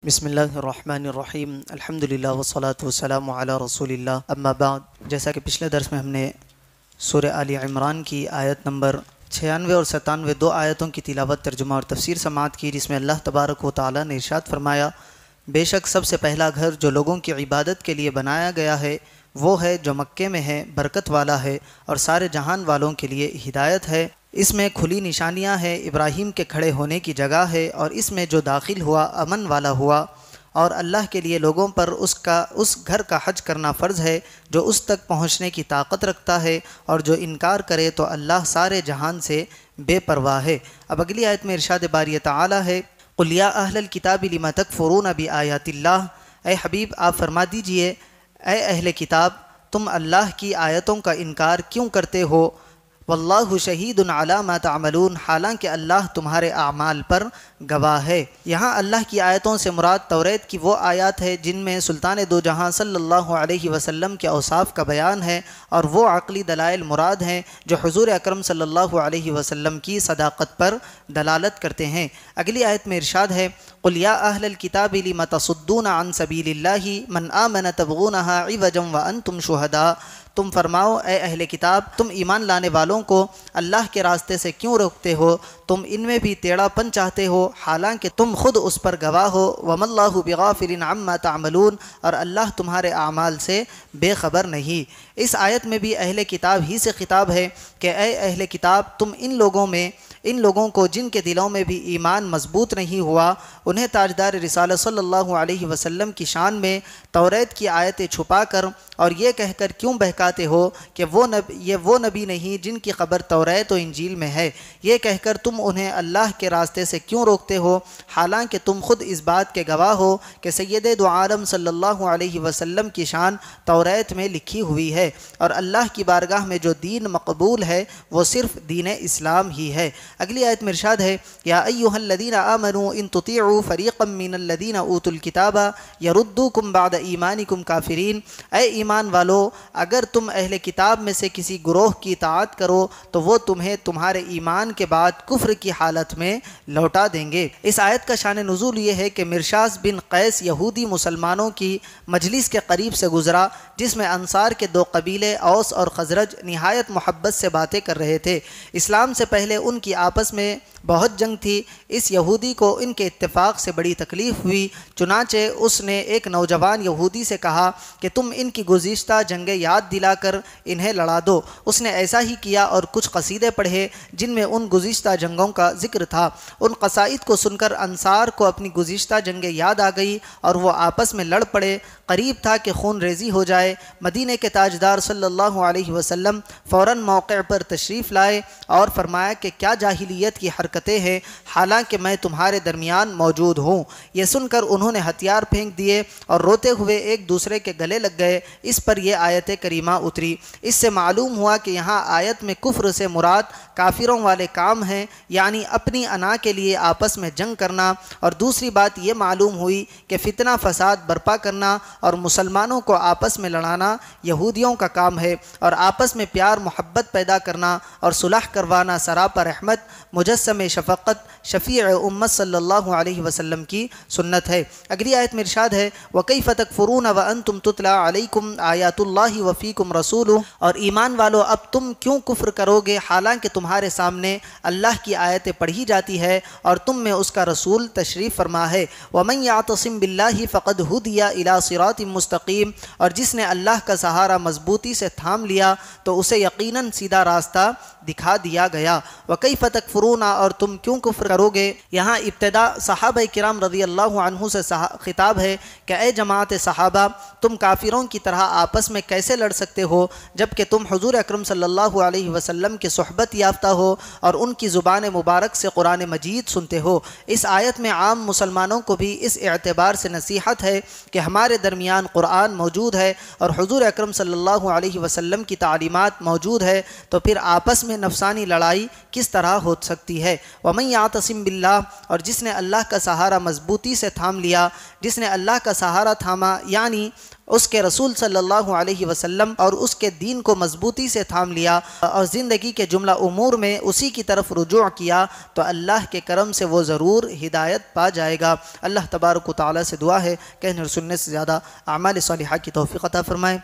بسم اللہ الرحمن الرحیم الحمدللہ والصلاة والسلام علی رسول اللہ اما بعد۔ جیسا کہ پچھلے درس میں ہم نے سورہ آل عمران کی آیت نمبر 96 اور 97 دو آیتوں کی تلاوت، ترجمہ اور تفسیر سماعت کی، جس میں اللہ تبارک و تعالیٰ نے ارشاد فرمایا، بے شک سب سے پہلا گھر جو لوگوں کی عبادت کے لیے بنایا گیا ہے وہ ہے جو مکے میں ہے، برکت والا ہے اور سارے جہان والوں کے لیے ہدایت ہے۔ اس میں کھلی نشانیاں ہیں، ابراہیم کے کھڑے ہونے کی جگہ ہے، اور اس میں جو داخل ہوا امن والا ہوا، اور اللہ کے لیے لوگوں پر اس گھر کا حج کرنا فرض ہے جو اس تک پہنچنے کی طاقت رکھتا ہے، اور جو انکار کرے تو اللہ سارے جہان سے بے پرواہ ہے۔ اب اگلی آیت میں ارشاد باری تعالی ہے، قُلْ يَا أَهْلَ الْكِتَابِ لِمَ تَكْفُرُونَ بِآيَاتِ اللَّهِ، اے حبیب آپ فرما دیجئے، اے اہل کتاب تم اللہ کی آیتوں کا انکار کیوں کرتے ہو؟ واللہ شہید علی ما تعملون، حالانکہ اللہ تمہارے اعمال پر گواہ ہے۔ یہاں اللہ کی آیتوں سے مراد توریت کی وہ آیات ہے جن میں سلطان دو جہاں صلی اللہ علیہ وسلم کے اوصاف کا بیان ہے، اور وہ عقلی دلائل مراد ہیں جو حضور اکرم صلی اللہ علیہ وسلم کی صداقت پر دلالت کرتے ہیں۔ اگلی آیت میں ارشاد ہے، قُلْ يَا أَهْلَ الْكِتَابِ لِمَ تَصُدُّونَ عَنْ سَبِيلِ اللَّهِ مَنْ آمَنَ تَبْغُونَهَا عِوَجًا وَأَنْتُمْ شُهَدَاء، تم فرماؤ اے اہل کتاب تم ایمان لانے والوں کو اللہ کے راستے سے کیوں روکتے ہو؟ تم ان میں بھی ٹیڑھا پن چاہتے ہو حالانکہ تم خود اس پر گواہ ہو۔ وَمَا اللَّهُ بِغَافِلٍ عَمَّا تَعْمَلُونَ، اور اللہ تمہارے اعمال سے بے خبر نہیں۔ اس آیت میں بھی اہل کتاب ہی سے خطاب ہے کہ اے اہل کتاب تم ان لوگوں کو جن کے دلوں میں بھی ایمان مضبوط نہیں ہوا، انہیں تاجدار رسالت صلی اللہ علیہ وسلم کی شان میں توریت کی آیتیں چھپا کر اور یہ کہہ کر کیوں بہکاتے ہو کہ یہ وہ نبی نہیں جن کی خبر توریت و انجیل میں ہے، یہ کہہ کر تم انہیں اللہ کے راستے سے کیوں روکتے ہو، حالانکہ تم خود اس بات کے گواہ ہو کہ سید دو عالم صلی اللہ علیہ وسلم کی شان توریت میں لکھی ہوئی ہے، اور اللہ کی بارگاہ میں جو دین مقبول ہے وہ صرف دین اسلام ہی ہے۔ اگلی آیت میں ارشاد ہے، یا ایھا الذین آمنوا ان تطیعوا فریقا من الذین اوتوا الکتاب یردوکم بعد ایمانکم کافرین، اے ایمان والو اگر تم اہل کتاب میں سے کسی گروہ کی اطاعت کرو تو وہ تمہیں تمہارے ایمان کے بعد کفر کی حالت میں لوٹا دیں گے۔ اس آیت کا شان نزول یہ ہے کہ مرشاس بن قیس یہودی مسلمانوں کی مجلس کے قریب سے گزرا، جس میں انصار کے دو قبیلے اوس اور خزرج نہایت محبت سے باتیں کر رہے تھے۔ اسلام سے پہلے ان کی آپس میں بہت جنگ تھی۔ اس یہودی کو ان کے اتفاق سے بڑی تکلیف ہوئی، چنانچہ اس نے ایک نوجوان یہودی سے کہا کہ تم ان کی گزشتہ جنگیں یاد دلا کر انہیں لڑا دو۔ اس نے ایسا ہی کیا اور کچھ قصیدے پڑھے جن میں ان گزشتہ جنگوں کا ذکر تھا۔ ان قصائد کو سن کر انصار کو اپنی گزشتہ جنگیں یاد آ گئی اور وہ آپس میں لڑ پڑے، قریب تھا کہ خون ریزی ہو جائے۔ مدینہ کے تاجدار صلی اللہ علیہ وسلم فوراً موقع پر تشریف لائے اور فرمایا کہ کیا جاہلیت کی حرکتیں ہیں حالانکہ میں تمہارے درمیان موجود ہوں۔ یہ سن کر انہوں نے ہتھیار پھینک دیے اور روتے ہوئے ایک دوسرے کے گلے لگ گئے۔ اس پر یہ آیت کریمہ اتری۔ اس سے معلوم ہوا کہ یہاں آیت میں کفر سے مراد کافروں والے کام ہیں، یعنی اپنی انا کے لیے آپس میں جنگ کرنا، اور دوسری بات یہ معلوم ہوئی کہ فتنہ فساد برپا کرنا اور مسلمانوں کو آپس میں لڑانا یہودیوں کا کام ہے، اور آپس میں پیار محبت پیدا کرنا اور صلح کروانا سراپا رحمت مجسم شفقت شفیع امت صلی اللہ علیہ وسلم کی سنت ہے۔ اگلی آیت میں ارشاد ہے، وَكَيْفَ تَكْفُرُونَ وَأَنْتُمْ تُتْلَىٰ عَلَيْكُمْ آیَاتُ اللَّهِ وَفِيكُمْ رَسُولُهُ، اور ایمان والو اب تم کیوں کفر کرو گے حالانکہ تمہارے سامنے اللہ کی آیتیں پڑھی جاتی ہے اور تم میں اس کا رسول تشریف فرما ہے۔ وَمَنْ يَعْتَصِمْ بِاللَّهِ فَقَدْ هُدِيَ إِلَىٰ صِرَاطٍ مُسْتَقِيمٍ، اور جس نے اللہ کا سہارا مضبوطی سے تھام لیا تو اسے یقیناً سیدھا راستہ دکھا دیا گیا۔ وَكَيْفَ تَكْفُرُونَ، اور تم کیوں کفر کرو گے؟ یہاں ابتدا صحابہ کرام رضی اللہ عنہ سے خطاب ہے کہ اے جماعت صحابہ تم کافروں کی طرح آپس میں کیسے لڑ سکتے ہو جبکہ تم حضور اکرم صلی اللہ علیہ وسلم کے صحبت یافتہ ہو اور ان کی زبان مبارک سے قرآن مجید سنتے ہو۔ اس آیت میں عام مسلمانوں کو بھی اس اعتبار سے نصیحت ہے کہ ہمارے درمیان قرآن موجود ہے اور حضور اکرم صلی اللہ علیہ وسلم کی تعلیمات موجود ہے، تو پھر آپس میں نفسانی لڑائی کس طرح ہو سکتی ہے؟ وَمَنْ يَعْتَصِمْ بِاللَّهِ، اور جس نے اللہ کا سہارا مضبوطی سے تھام لیا، جس نے اللہ کا سہارا تھاما یعنی اس کے رسول صلی صلی اللہ علیہ وسلم اور اس کے دین کو مضبوطی سے تھام لیا اور زندگی کے جملہ امور میں اسی کی طرف رجوع کیا تو اللہ کے کرم سے وہ ضرور ہدایت پا جائے گا۔ اللہ تبارک و تعالیٰ سے دعا ہے کہ انہیں سننے سے زیادہ اعمال صالحہ کی توفیق عطا فرمائے۔